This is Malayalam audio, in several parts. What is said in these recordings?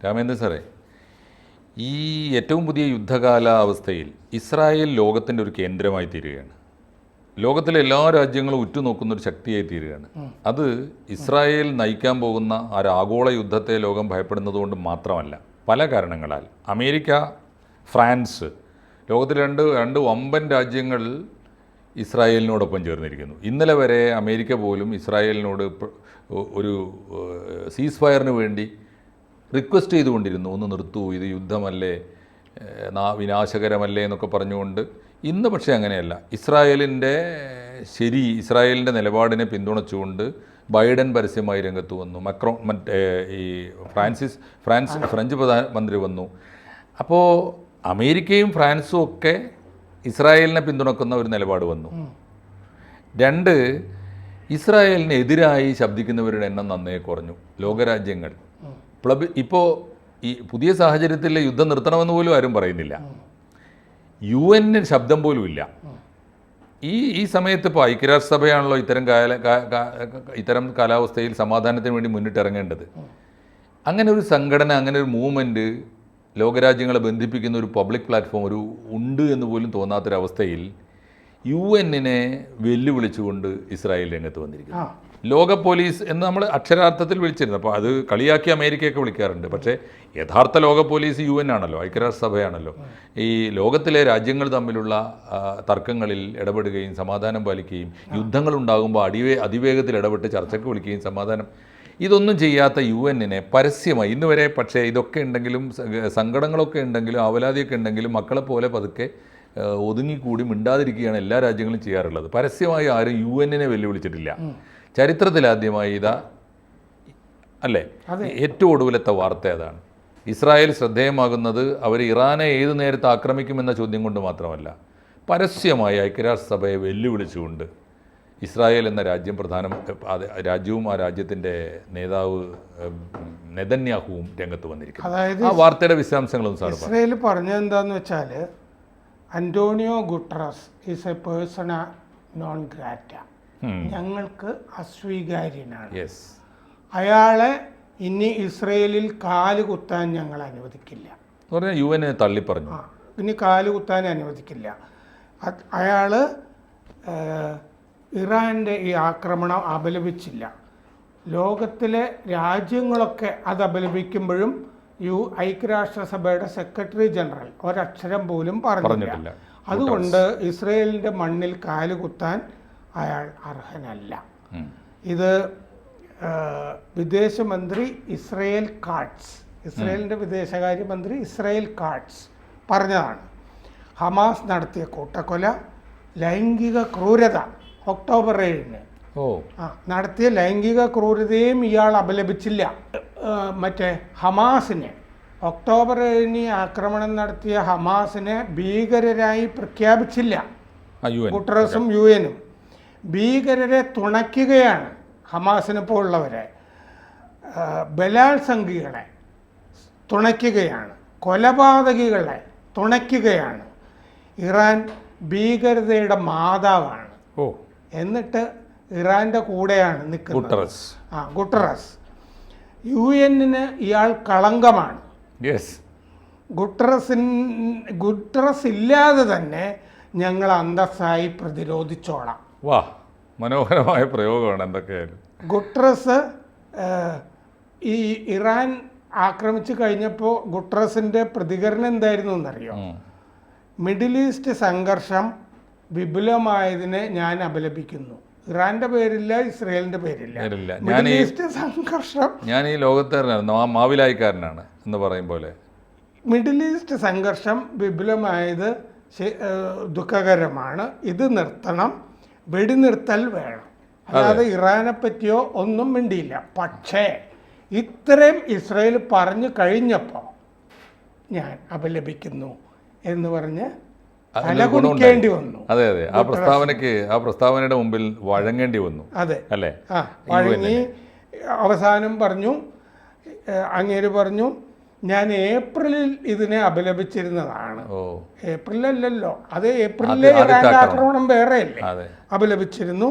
രാമേന്ദ്രൻ സാറേ, ഈ ഏറ്റവും പുതിയ യുദ്ധകാലാവസ്ഥയിൽ ഇസ്രായേൽ ലോകത്തിൻ്റെ ഒരു കേന്ദ്രമായി തീരുകയാണ്. ലോകത്തിലെ എല്ലാ രാജ്യങ്ങളും ഉറ്റുനോക്കുന്ന ഒരു ശക്തിയായി തീരുകയാണ്. അത് ഇസ്രായേൽ നയിക്കാൻ പോകുന്ന ആ ആഗോള യുദ്ധത്തെ ലോകം ഭയപ്പെടുന്നത് കൊണ്ട് മാത്രമല്ല, പല കാരണങ്ങളാൽ. അമേരിക്ക, ഫ്രാൻസ്, ലോകത്തിലെ രണ്ട് വമ്പൻ രാജ്യങ്ങൾ ഇസ്രായേലിനോടൊപ്പം ചേർന്നിരിക്കുന്നു. ഇന്നലെ വരെ അമേരിക്ക പോലും ഇസ്രായേലിനോട് ഒരു സീസ് ഫയറിന് വേണ്ടി റിക്വസ്റ്റ് ചെയ്തുകൊണ്ടിരുന്നു, ഒന്ന് നിർത്തൂ, ഇത് യുദ്ധമല്ലേ, വിനാശകരമല്ലേ എന്നൊക്കെ പറഞ്ഞുകൊണ്ട്. ഇന്ന് പക്ഷേ അങ്ങനെയല്ല. ഇസ്രായേലിൻ്റെ നിലപാടിനെ പിന്തുണച്ചുകൊണ്ട് ബൈഡൻ പരസ്യമായി രംഗത്ത് വന്നു. ഈ ഫ്രഞ്ച് പ്രധാനമന്ത്രി വന്നു. അപ്പോൾ അമേരിക്കയും ഫ്രാൻസും ഒക്കെ ഇസ്രായേലിനെ പിന്തുണക്കുന്ന ഒരു നിലപാട് വന്നു. രണ്ട്, ഇസ്രായേലിനെതിരായി ശബ്ദിക്കുന്നവരുടെ എണ്ണം നന്നേ കുറഞ്ഞു. ലോകരാജ്യങ്ങൾ ഇപ്പോൾ ഈ പുതിയ സാഹചര്യത്തിൽ യുദ്ധം നിർത്തണമെന്ന് പോലും ആരും പറയുന്നില്ല. UN ശബ്ദം പോലും ഇല്ല. ഈ സമയത്ത് ഇപ്പോൾ ഐക്യരാഷ്ട്രസഭയാണല്ലോ ഇത്തരം കാലാവസ്ഥയിൽ സമാധാനത്തിന് വേണ്ടി മുന്നിട്ടിറങ്ങേണ്ടത്. അങ്ങനെ ഒരു സംഘടന, അങ്ങനെ ഒരു മൂവ്മെൻറ്റ് ലോകരാജ്യങ്ങളെ ബന്ധിപ്പിക്കുന്ന ഒരു പബ്ലിക് പ്ലാറ്റ്ഫോം ഉണ്ട് എന്ന് പോലും തോന്നാത്തൊരവസ്ഥയിൽ UN വെല്ലുവിളിച്ചുകൊണ്ട് ഇസ്രായേൽ രംഗത്ത് വന്നിരിക്കുന്നു. ലോക പോലീസ് എന്ന് നമ്മൾ അക്ഷരാർത്ഥത്തിൽ വിളിച്ചിരുന്നു. അപ്പോൾ അത് കളിയാക്കി അമേരിക്കയൊക്കെ വിളിക്കാറുണ്ട്. പക്ഷേ യഥാർത്ഥ ലോക പോലീസ് UN ആണല്ലോ, ഐക്യരാഷ്ട്രസഭയാണല്ലോ. ഈ ലോകത്തിലെ രാജ്യങ്ങൾ തമ്മിലുള്ള തർക്കങ്ങളിൽ ഇടപെടുകയും സമാധാനം പാലിക്കുകയും, യുദ്ധങ്ങളുണ്ടാകുമ്പോൾ അതിവേഗത്തിൽ ഇടപെട്ട് ചർച്ചയ്ക്ക് വിളിക്കുകയും സമാധാനം, ഇതൊന്നും ചെയ്യാത്ത UN പരസ്യമായി ഇന്ന് വരെ, പക്ഷേ ഇതൊക്കെ ഉണ്ടെങ്കിലും, സങ്കടങ്ങളൊക്കെ ഉണ്ടെങ്കിലും, അവലാതിയൊക്കെ ഉണ്ടെങ്കിലും, മക്കളെ പോലെ പതുക്കെ ഒതുങ്ങിക്കൂടി മിണ്ടാതിരിക്കുകയാണ് എല്ലാ രാജ്യങ്ങളും ചെയ്യാറുള്ളത്. പരസ്യമായി ആരും UN വെല്ലുവിളിച്ചിട്ടില്ല. ചരിത്രത്തിലാദ്യമായി അല്ലേ? ഏറ്റവും ഒടുവിലത്തെ വാർത്ത അതാണ്. ഇസ്രായേൽ ശ്രദ്ധേയമാകുന്നത് അവർ ഇറാനെ ഏതു നേരത്ത് ആക്രമിക്കുമെന്ന ചോദ്യം കൊണ്ട് മാത്രമല്ല, പരസ്യമായി ഐക്യരാഷ്ട്രസഭയെ വെല്ലുവിളിച്ചുകൊണ്ട് ഇസ്രായേൽ എന്ന രാജ്യവും ആ രാജ്യത്തിൻ്റെ നേതാവ് നെതന്യാഹുവും രംഗത്ത് വന്നിരിക്കുന്നു. അതായത് ആ വാർത്തയുടെ വിശദാംശങ്ങളൊന്നും സാർ ഇസ്രായേൽ പറഞ്ഞതെന്താന്ന് വെച്ചാൽ, Antonio Guterres is A persona non grata, ഞങ്ങൾക്ക് അസ്വീകാര്യനാണ്. അയാളെ ഇനി ഇസ്രയേലിൽ കാല് കുത്താൻ ഞങ്ങൾ അനുവദിക്കില്ല. UN തള്ളിപ്പറഞ്ഞു. ഇനി കാല് കുത്താൻ അനുവദിക്കില്ല. അയാൾ ഇറാൻ്റെ ഈ ആക്രമണം അപലപിച്ചില്ല. ലോകത്തിലെ രാജ്യങ്ങളൊക്കെ അത് അപലപിക്കുമ്പോഴും ഐക്യരാഷ്ട്രസഭയുടെ സെക്രട്ടറി ജനറൽ ഒരക്ഷരം പോലും പറഞ്ഞിട്ടില്ല. അതുകൊണ്ട് ഇസ്രയേലിൻ്റെ മണ്ണിൽ കാല് കുത്താൻ അയാൾ അർഹനല്ല. ഇത് വിദേശമന്ത്രി ഇസ്രയേലിൻ്റെ വിദേശകാര്യമന്ത്രി ഇസ്രയേൽ കാട്സ് പറഞ്ഞതാണ്. ഹമാസ് നടത്തിയ കൂട്ടക്കൊല, ലൈംഗിക ക്രൂരത, ഒക്ടോബർ 7 നടത്തിയ ലൈംഗിക ക്രൂരതയും ഇയാൾ അപലപിച്ചില്ല. മറ്റേ ഹമാസിനെ, ഒക്ടോബർ 7 ആക്രമണം നടത്തിയ ഹമാസിനെ ഭീകരരായി പ്രഖ്യാപിച്ചില്ല. ഗുട്ടറസും UN ഭീകരരെ തുണയ്ക്കുകയാണ്. ഹമാസിനെ പോലുള്ളവരെ, ബലാത്സംഗികളെ തുണയ്ക്കുകയാണ്, കൊലപാതകികളെ തുണയ്ക്കുകയാണ്. ഇറാൻ ഭീകരതയുടെ മാതാവാണ്. എന്നിട്ട് ഇറാൻ്റെ കൂടെയാണ് നിൽക്കുന്നത് ഗുട്ടറസ്. UN ഇയാൾ കളങ്കമാണ്. ഗുട്ടറസ് ഇല്ലാതെ തന്നെ ഞങ്ങൾ അന്തസ്സായി പ്രതിരോധിച്ചോളാം. വാ, മനോഹരമായ പ്രയോഗമാണ്. എന്തൊക്കെയായാലും ഗുട്ടറസ് ഈ ഇറാൻ ആക്രമിച്ചു കഴിഞ്ഞപ്പോൾ ഗുട്ടറസിൻ്റെ പ്രതികരണം എന്തായിരുന്നു എന്നറിയോ? മിഡിൽ ഈസ്റ്റ് സംഘർഷം വിപുലമായതിനെ ഞാൻ അപലപിക്കുന്നു. ഇറാന്റെ പേരില്ല, ഇസ്രയേലിന്റെ പേരില്ല. മിഡിൽ ഈസ്റ്റ് സംഘർഷം, ഞാൻ ഈ ലോകത്തേരനാണ്, മാവിലായിക്കാരനാണ് എന്ന് പറയും പോലെ. മിഡിൽ ഈസ്റ്റ് സംഘർഷം വിപുലമായത് ദുഃഖകരമാണ്. ഇത് നിർത്തണം, വെടിനിർത്തൽ വേണം. അല്ലാതെ ഇറാനെ പറ്റിയോ ഒന്നും മിണ്ടിയില്ല. പക്ഷേ ഇത്രയും ഇസ്രയേൽ പറഞ്ഞു കഴിഞ്ഞപ്പോൾ ഞാൻ അപലപിക്കുന്നു എന്ന് പറഞ്ഞ് തലകുനിക്കേണ്ടി വന്നു. അതെ, ആ പ്രസ്താവനയുടെ മുമ്പിൽ വഴങ്ങേണ്ടി വന്നു. അതെ അല്ലേ? വഴങ്ങി അവസാനം പറഞ്ഞു, അങ്ങേര് പറഞ്ഞു, ഞാൻ ഏപ്രിലിൽ ഇതിനെ അപലപിച്ചിരുന്നതാണ്. ഏപ്രിലല്ലല്ലോ, അത് ഏപ്രിലിലെ ഇറാന്റെ ആക്രമണം വേറെയല്ലേ, അപലപിച്ചിരുന്നു.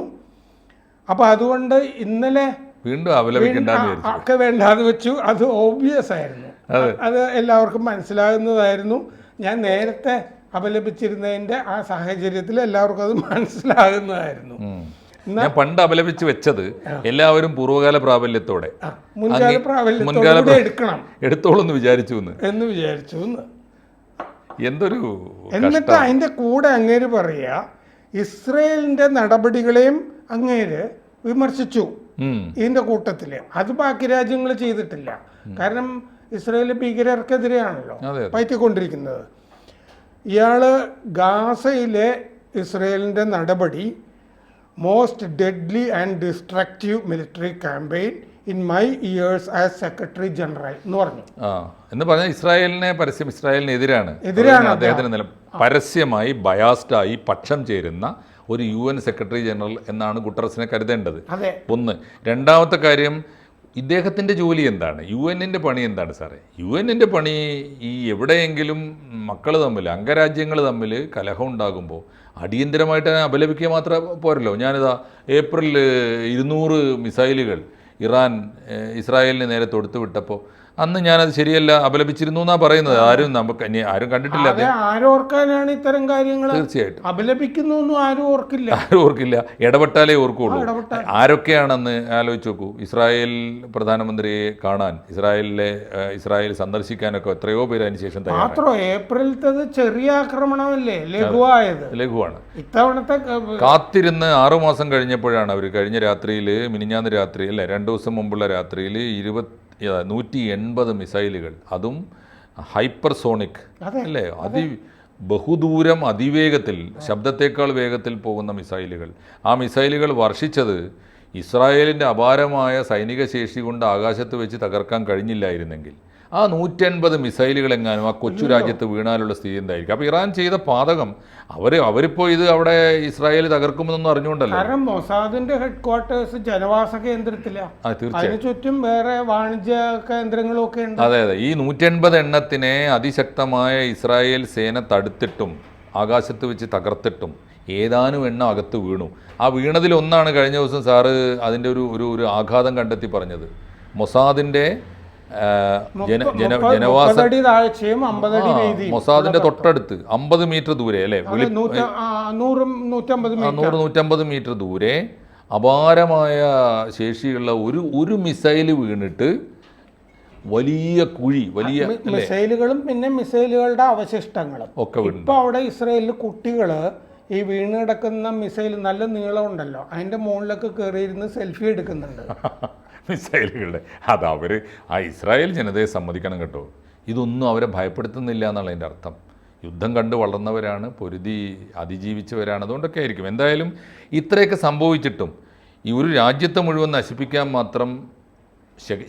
അപ്പൊ അതുകൊണ്ട് ഇന്നലെ വീണ്ടും അപലപിക്കണ്ടെന്ന് ഒക്കെ വേണ്ടാന്ന് വെച്ചു. അത് ഓബ്വിയസ് ആയിരുന്നു. അത് എല്ലാവർക്കും മനസ്സിലാകുന്നതായിരുന്നു. ഞാൻ നേരത്തെ അപലപിച്ചിരുന്നതിൻ്റെ ആ സാഹചര്യത്തിൽ എല്ലാവർക്കും അത് മനസ്സിലാകുന്നതായിരുന്നു. ഞാൻ പണ്ട് അപലപിച്ച് വെച്ചത് എല്ലാവരും പൂർവ്വകാല പ്രാബല്യത്തോടെ മുൻകാല പ്രാബല്യത്തോടെ എടുക്കണം എടുത്തോളൂ എന്ന് വിചാരിച്ചു എന്തൊരു എന്നിട്ട് അതിൻ്റെ കൂടെ അങ്ങേര് പറയുക ഇസ്രയേലിൻ്റെ നടപടികളെയും അങ്ങേര് വിമർശിച്ചു ഇതിൻ്റെ കൂട്ടത്തിൽ. അത് ബാക്കി രാജ്യങ്ങൾ ചെയ്തിട്ടില്ല. കാരണം ഇസ്രയേൽ ഭീകരർക്കെതിരെയാണല്ലോ പയറ്റിക്കൊണ്ടിരിക്കുന്നത്. ഇയാള് ഗാസയിലെ ഇസ്രയേലിൻ്റെ നടപടി most deadly and destructive military campaign in my years as secretary general എന്ന് പറഞ്ഞു. എന്ന് പറഞ്ഞാൽ ഇസ്രായേലിനെതിരാണ് അദ്ദേഹത്തിന് പരസ്യമായി ബയാസ്ഡായി പക്ഷം ചേരുന്ന ഒരു UN സെക്രട്ടറി ജനറൽ എന്നാണ് ഗുട്ടറസിനെ കരുതേണ്ടത്. ഒന്ന്. രണ്ടാമത്തെ കാര്യം, ഇദ്ദേഹത്തിൻ്റെ ജോലി എന്താണ്? UN-ൻ്റെ പണി എന്താണ് സാറേ? UN-ൻ്റെ പണി ഈ എവിടെയെങ്കിലും മക്കൾ തമ്മിൽ, അംഗരാജ്യങ്ങൾ തമ്മിൽ കലഹം ഉണ്ടാകുമ്പോൾ അടിയന്തരമായിട്ട് അപലപിക്കുക മാത്രം പോരല്ലോ. ഞാനിതാ ഏപ്രിൽ 200 മിസൈലുകൾ ഇറാൻ ഇസ്രായേലിന് നേരെ തൊടുത്തു വിട്ടപ്പോൾ അന്ന് ഞാനത് ശരിയല്ല അപലപിച്ചിരുന്നു എന്നാണ് പറയുന്നത്. ആരും കണ്ടിട്ടില്ല. ആരോർക്കാനാണ് ഇത്തരം കാര്യങ്ങൾ? തീർച്ചയായിട്ടും അപലപിക്കുന്നു ആരും ഓർക്കില്ല. ഇടപെട്ടാലേ ഓർക്കുള്ളൂ. ആരൊക്കെയാണെന്ന് ആലോചിച്ച് നോക്കൂ. ഇസ്രായേൽ പ്രധാനമന്ത്രിയെ കാണാൻ ഇസ്രായേൽ സന്ദർശിക്കാനൊക്കെ എത്രയോ പേര് അതിന് ശേഷം തയ്യാറാണ്. ഏപ്രിലത്തെ ചെറിയ ആക്രമണമല്ലേ, ലഘുവാണ്. ഇത്തവണത്തെ കാത്തിരുന്ന് 6 മാസം കഴിഞ്ഞപ്പോഴാണ് അവർ കഴിഞ്ഞ രാത്രിയിൽ, മിനിഞ്ഞാന്ന് രാത്രി അല്ലേ, 2 ദിവസം മുമ്പുള്ള രാത്രിയിൽ 180 മിസൈലുകൾ, അതും ഹൈപ്പർസോണിക് അല്ലേ, ബഹുദൂരം അതിവേഗത്തിൽ, ശബ്ദത്തേക്കാൾ വേഗത്തിൽ പോകുന്ന മിസൈലുകൾ. ആ മിസൈലുകൾ വർഷിച്ചത് ഇസ്രായേലിൻ്റെ അപാരമായ സൈനിക ശേഷി കൊണ്ട് ആകാശത്ത് വെച്ച് തകർക്കാൻ കഴിഞ്ഞില്ലായിരുന്നെങ്കിൽ ആ 180 മിസൈലുകൾ എങ്ങാനും ആ കൊച്ചു രാജ്യത്ത് വീണാലുള്ള സ്ഥിതി എന്തായിരിക്കും? അപ്പോൾ ഇറാൻ ചെയ്ത പാതകം അവരിപ്പോൾ ഇത് അവിടെ ഇസ്രായേൽ തകർക്കുമെന്നൊന്നും അറിഞ്ഞുകൊണ്ടല്ലോ. കാരണം മൊസാദിന്റെ ഹെഡ് ക്വാർട്ടേഴ്സ് ജനവാസ കേന്ദ്രത്തിലാണ്, അതിന് ചുറ്റും വേറെ വാണിജ്യ കേന്ദ്രങ്ങളും ഒക്കെ ഉണ്ട്. അതെ. ഈ 180 എണ്ണത്തിനെ അതിശക്തമായ ഇസ്രായേൽ സേന തടുത്തിട്ടും ആകാശത്ത് വെച്ച് തകർത്തിട്ടും ഏതാനും എണ്ണം അകത്ത് വീണു. ആ വീണതിൽ ഒന്നാണ് കഴിഞ്ഞ ദിവസം സാറ് അതിൻ്റെ ഒരു ആഘാതം കണ്ടെത്തി പറഞ്ഞത്. മൊസാദിന്റെ മൊസാദിന്റെ തൊട്ടടുത്ത് 50 മീറ്റർ ദൂരെ അല്ലേ, 100-150 മീറ്റർ ദൂരെ അപാരമായ ശേഷിയുള്ള ഒരു മിസൈല് വീണിട്ട് വലിയ കുഴി, വലിയ മിസൈലുകളും പിന്നെ മിസൈലുകളുടെ അവശിഷ്ടങ്ങളും ഒക്കെ വീണു. ഇപ്പൊ അവിടെ ഇസ്രായേലിൽ കുട്ടികള് ഈ വീണ് കിടക്കുന്ന മിസൈൽ നല്ല നീളമുണ്ടല്ലോ, അതിന്റെ മുകളിലൊക്കെ കയറിയിരുന്ന് സെൽഫി എടുക്കുന്നുണ്ട്. മിസൈലുകളുടെ ആ ഇസ്രായേൽ ജനതയെ സമ്മതിക്കണം കേട്ടോ. ഇതൊന്നും അവരെ ഭയപ്പെടുത്തുന്നില്ല എന്നുള്ള അതിൻ്റെ അർത്ഥം. യുദ്ധം കണ്ട് വളർന്നവരാണ്, പൊരുതി അതിജീവിച്ചവരാണ്, അതുകൊണ്ടൊക്കെ ആയിരിക്കും. എന്തായാലും ഇത്രയൊക്കെ സംഭവിച്ചിട്ടും ഈ ഒരു രാജ്യത്തെ മുഴുവൻ നശിപ്പിക്കാൻ മാത്രം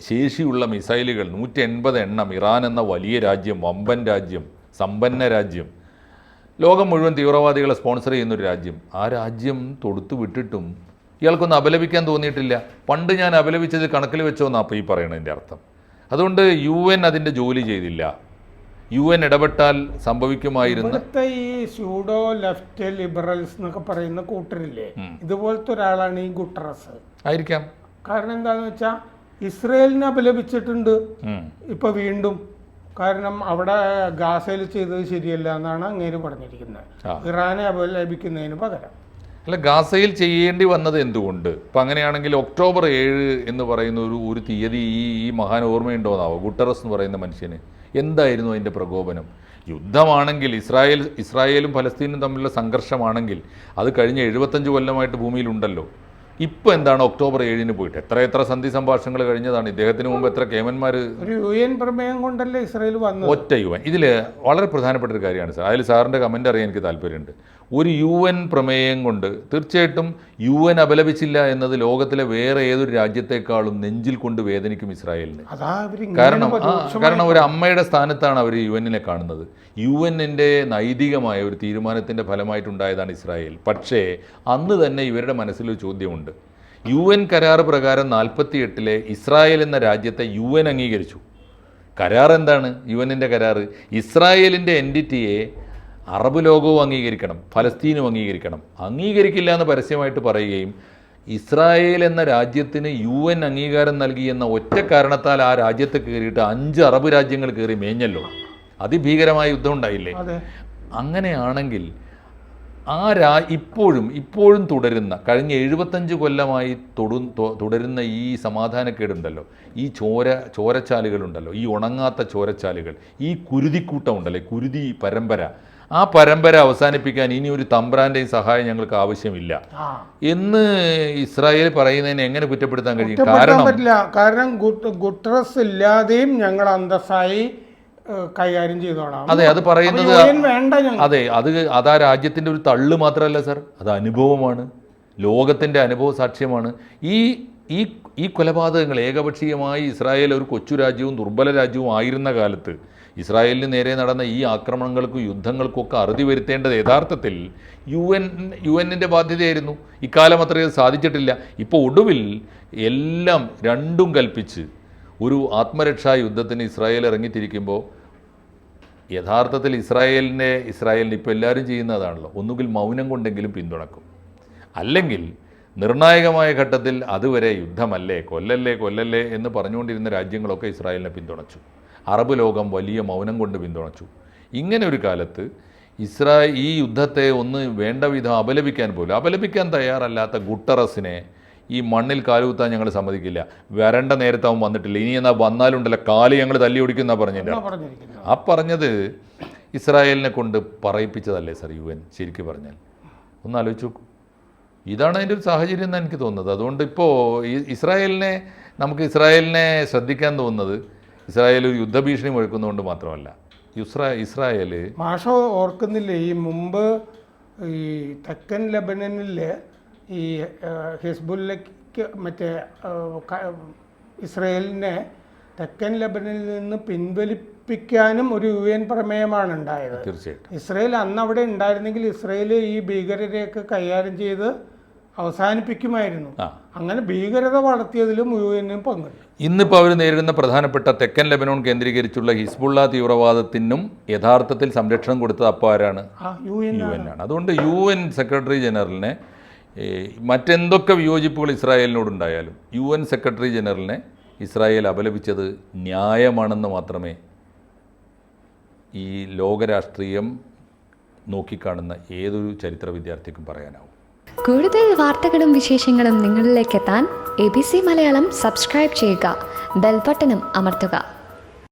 ശേഷിയുള്ള മിസൈലുകൾ 180 എണ്ണം ഇറാൻ എന്ന വലിയ രാജ്യം, വമ്പൻ രാജ്യം, സമ്പന്ന രാജ്യം, ലോകം മുഴുവൻ തീവ്രവാദികളെ സ്പോൺസർ ചെയ്യുന്നൊരു രാജ്യം, ആ രാജ്യം തൊടുത്തു വിട്ടിട്ടും ഇയാൾക്കൊന്നും അപലപിക്കാൻ തോന്നിയിട്ടില്ല. പണ്ട് ഞാൻ അപലപിച്ചത് കണക്കിൽ വെച്ചോന്നാണ് അപ്പോൾ ഈ പറയണതിൻ്റെ അർത്ഥം. അതുകൊണ്ട് UN അതിൻ്റെ ജോലി ചെയ്തില്ല. UN ഇടപെട്ടാൽ സംഭവിക്കുമായിരുന്നു. ഇവിടുത്തെ ഈ സ്യൂഡോ ലെഫ്റ്റ് ലിബറൽസ് എന്നൊക്കെ പറയുന്ന കൂട്ടരില്ലേ, ഇതുപോലത്തെ ഒരാളാണ് ഈ ഗുട്ടറസ്. ആയിരിക്കാം. കാരണം എന്താണെന്ന് വെച്ചാൽ ഇസ്രയേലിനെ അപലപിച്ചിട്ടുണ്ട് ഇപ്പൊ വീണ്ടും. കാരണം അവിടെ ഗാസയിൽ ചെയ്തത് ശരിയല്ല എന്നാണ് അങ്ങേര് പറഞ്ഞിരിക്കുന്നത്, ഇറാനെ അപലപിക്കുന്നതിന് പകരം. അല്ല, ഗാസയിൽ ചെയ്യേണ്ടി വന്നത് എന്തുകൊണ്ട്? ഇപ്പം അങ്ങനെയാണെങ്കിൽ ഒക്ടോബർ 7 എന്ന് പറയുന്ന ഒരു തീയതി ഈ മഹാൻ ഓർമ്മയുണ്ടോന്നാവോ? ഗുട്ടറസ് എന്ന് പറയുന്ന മനുഷ്യന് എന്തായിരുന്നു അതിൻ്റെ പ്രകോപനം? യുദ്ധമാണെങ്കിൽ, ഇസ്രായേലും ഫലസ്തീനും തമ്മിലുള്ള സംഘർഷമാണെങ്കിൽ അത് കഴിഞ്ഞ 75 കൊല്ലമായിട്ട് ഭൂമിയിലുണ്ടല്ലോ. ഇപ്പം എന്താണ് ഒക്ടോബർ 7 പോയിട്ട് എത്ര സന്ധി സംഭാഷണങ്ങൾ കഴിഞ്ഞതാണ്? ഇദ്ദേഹത്തിന് മുമ്പ് എത്ര കേമന്മാർ. ഒരു UN പ്രമേയം കൊണ്ടല്ലേ ഇസ്രായേൽ വന്നത്? ഒറ്റ UN. ഇതിൽ വളരെ പ്രധാനപ്പെട്ട ഒരു കാര്യമാണ് സാർ, അതിൽ സാറിൻ്റെ കമൻ്റ് അറിയാൻ എനിക്ക് താല്പര്യമുണ്ട്. ഒരു UN പ്രമേയം കൊണ്ട് തീർച്ചയായിട്ടും UN അപലപിച്ചില്ല എന്നത് ലോകത്തിലെ വേറെ ഏതൊരു രാജ്യത്തെക്കാളും നെഞ്ചിൽ കൊണ്ട് വേദനിക്കും ഇസ്രായേലിന്. കാരണം ഒരു അമ്മയുടെ സ്ഥാനത്താണ് അവർ UN-നെ കാണുന്നത്. UN-ന്റെ നൈതികമായ ഒരു തീരുമാനത്തിൻ്റെ ഫലമായിട്ടുണ്ടായതാണ് ഇസ്രായേൽ. പക്ഷേ അന്ന് തന്നെ ഇവരുടെ മനസ്സിലൊരു ചോദ്യമുണ്ട്. UN കരാർ പ്രകാരം 48-ലെ ഇസ്രായേൽ എന്ന രാജ്യത്തെ UN അംഗീകരിച്ചു. കരാർ എന്താണ്? UN-ന്റെ കരാർ ഇസ്രായേലിൻ്റെ എൻറ്റിറ്റിയെ അറബ് ലോകവും അംഗീകരിക്കണം, ഫലസ്തീനും അംഗീകരിക്കണം. അംഗീകരിക്കില്ല എന്ന് പരസ്യമായിട്ട് പറയുകയും ഇസ്രായേൽ എന്ന രാജ്യത്തിന് UN അംഗീകാരം നൽകി എന്ന ഒറ്റ കാരണത്താൽ ആ രാജ്യത്ത് കയറിയിട്ട് 5 അറബ് രാജ്യങ്ങൾ കയറി മേഞ്ഞല്ലോ. അതിഭീകരമായ യുദ്ധം ഉണ്ടായില്ലേ? അങ്ങനെയാണെങ്കിൽ ഇപ്പോഴും തുടരുന്ന കഴിഞ്ഞ 75 കൊല്ലമായി തുടരുന്ന ഈ സമാധാനക്കേടുണ്ടല്ലോ, ഈ ചോരച്ചാലുകളുണ്ടല്ലോ, ഈ ഉണങ്ങാത്ത ചോരച്ചാലുകൾ, ഈ കുരുതിക്കൂട്ടം ഉണ്ടല്ലോ, കുരുതി പരമ്പര, ആ പരമ്പര അവസാനിപ്പിക്കാൻ ഇനി ഒരു തമ്പ്രാൻ്റെയും സഹായം ഞങ്ങൾക്ക് ആവശ്യമില്ല എന്ന് ഇസ്രായേൽ പറയുന്നതിനെ എങ്ങനെ കുറ്റപ്പെടുത്താൻ കഴിയും? കാരണം ഗുട്ടറസ് ഇല്ലാതെയും ഞങ്ങൾ അന്തസ്സായി കൈകാര്യം ചെയ്തോളാം. അതെ, അത് പറയുന്നത് അതെ, അത് ആ രാജ്യത്തിൻ്റെ ഒരു തള്ളു മാത്രമല്ല സർ, അത് അനുഭവമാണ്, ലോകത്തിൻ്റെ അനുഭവ സാക്ഷ്യമാണ്. ഈ കൊലപാതകങ്ങൾ ഏകപക്ഷീയമായി ഇസ്രായേൽ ഒരു കൊച്ചു രാജ്യവും ദുർബല രാജ്യവും ആയിരുന്ന കാലത്ത് ഇസ്രായേലിന് നേരെ നടന്ന ഈ ആക്രമണങ്ങൾക്കും യുദ്ധങ്ങൾക്കും ഒക്കെ അറുതി വരുത്തേണ്ടത് യഥാർത്ഥത്തിൽ യുഎന്നിൻ്റെ ബാധ്യതയായിരുന്നു. ഇക്കാലം അത്രയും സാധിച്ചിട്ടില്ല. ഇപ്പോൾ ഒടുവിൽ എല്ലാം രണ്ടും കൽപ്പിച്ച് ഒരു ആത്മരക്ഷാ യുദ്ധത്തിന് ഇസ്രായേൽ ഇറങ്ങിത്തിരിക്കുമ്പോൾ യഥാർത്ഥത്തിൽ ഇസ്രായേലിനെ ഇപ്പോൾ എല്ലാവരും ചെയ്യുന്നതാണല്ലോ, ഒന്നുകിൽ മൗനം കൊണ്ടെങ്കിലും പിന്തുണക്കും, അല്ലെങ്കിൽ നിർണായകമായ ഘട്ടത്തിൽ അതുവരെ യുദ്ധമല്ലേ, കൊല്ലല്ലേ എന്ന് പറഞ്ഞുകൊണ്ടിരുന്ന രാജ്യങ്ങളൊക്കെ ഇസ്രായേലിനെ പിന്തുണച്ചു. അറബ് ലോകം വലിയ മൗനം കൊണ്ട് പിന്തുണച്ചു. ഇങ്ങനെ ഒരു കാലത്ത് ഈ യുദ്ധത്തെ ഒന്ന് വേണ്ട വിധം അപലപിക്കാൻ തയ്യാറല്ലാത്ത ഗുട്ടറസിനെ ഈ മണ്ണിൽ കാലുകുത്താൻ ഞങ്ങൾ സമ്മതിക്കില്ല. വരണ്ട നേരത്തെ അവൻ വന്നിട്ടില്ല, ഇനി എന്നാൽ വന്നാലുണ്ടല്ലോ കാല് ഞങ്ങൾ തല്ലി ഓടിക്കുന്ന പറഞ്ഞില്ല. ആ പറഞ്ഞത് ഇസ്രായേലിനെ കൊണ്ട് പറയിപ്പിച്ചതല്ലേ സർ UN? ശരിക്കും പറഞ്ഞാൽ ഒന്ന് ആലോചിച്ച് നോക്കൂ. ഇതാണ് അതിൻ്റെ ഒരു സാഹചര്യം എന്നാണ് എനിക്ക് തോന്നുന്നത്. അതുകൊണ്ട് ഇപ്പോൾ നമുക്ക് ഇസ്രായേലിനെ ശ്രദ്ധിക്കാൻ തോന്നുന്നത് ഇസ്രായേൽ ഒരു യുദ്ധഭീഷണി മുഴക്കുന്നതുകൊണ്ട് മാത്രമല്ല. ഇസ്രായേൽ മാഷ ഓർക്കുന്നില്ലേ, ഈ മുമ്പ് ഈ തെക്കൻ ലെബനനിൽ ഈ ഹിസ്ബുല്ലയ്ക്ക് ഇസ്രായേലിനെ തെക്കൻ ലെബനനിൽ നിന്ന് പിൻവലിപ്പിക്കാനും ഒരു UN പ്രമേയമാണ് ഉണ്ടായത്. തീർച്ചയായിട്ടും ഇസ്രായേൽ അന്ന് അവിടെ ഉണ്ടായിരുന്നെങ്കിൽ ഇസ്രായേൽ ഈ ഭീകരരെയൊക്കെ കൈകാര്യം ചെയ്ത് അവസാനിപ്പിക്കുമായിരുന്നു. അങ്ങനെ ഭീകരത വളർത്തിയതിലും UN പങ്കുണ്ട്. ഇന്നിപ്പോൾ അവർ നേരിടുന്ന പ്രധാനപ്പെട്ട തെക്കൻ ലെബനോൺ കേന്ദ്രീകരിച്ചുള്ള ഹിസ്ബുള്ള തീവ്രവാദത്തിനും യഥാർത്ഥത്തിൽ സംരക്ഷണം കൊടുത്തത് അപ്പോൾ ആരാണ്? UN ആണ്. അതുകൊണ്ട് UN സെക്രട്ടറി ജനറലിനെ മറ്റെന്തൊക്കെ വിയോജിപ്പുകൾ ഇസ്രായേലിനോടുണ്ടായാലും UN സെക്രട്ടറി ജനറലിനെ ഇസ്രായേൽ അപലപിച്ചത് ന്യായമാണെന്ന് മാത്രമേ ഈ ലോകരാഷ്ട്രീയം നോക്കിക്കാണുന്ന ഏതൊരു ചരിത്ര വിദ്യാർത്ഥിക്കും പറയാനാവും. കൂടുതൽ വാർത്തകളും വിശേഷങ്ങളും നിങ്ങളിലേക്ക് എത്താൻ ABC മലയാളം സബ്സ്ക്രൈബ് ചെയ്യുക, ബെൽ ബട്ടണും അമർത്തുക.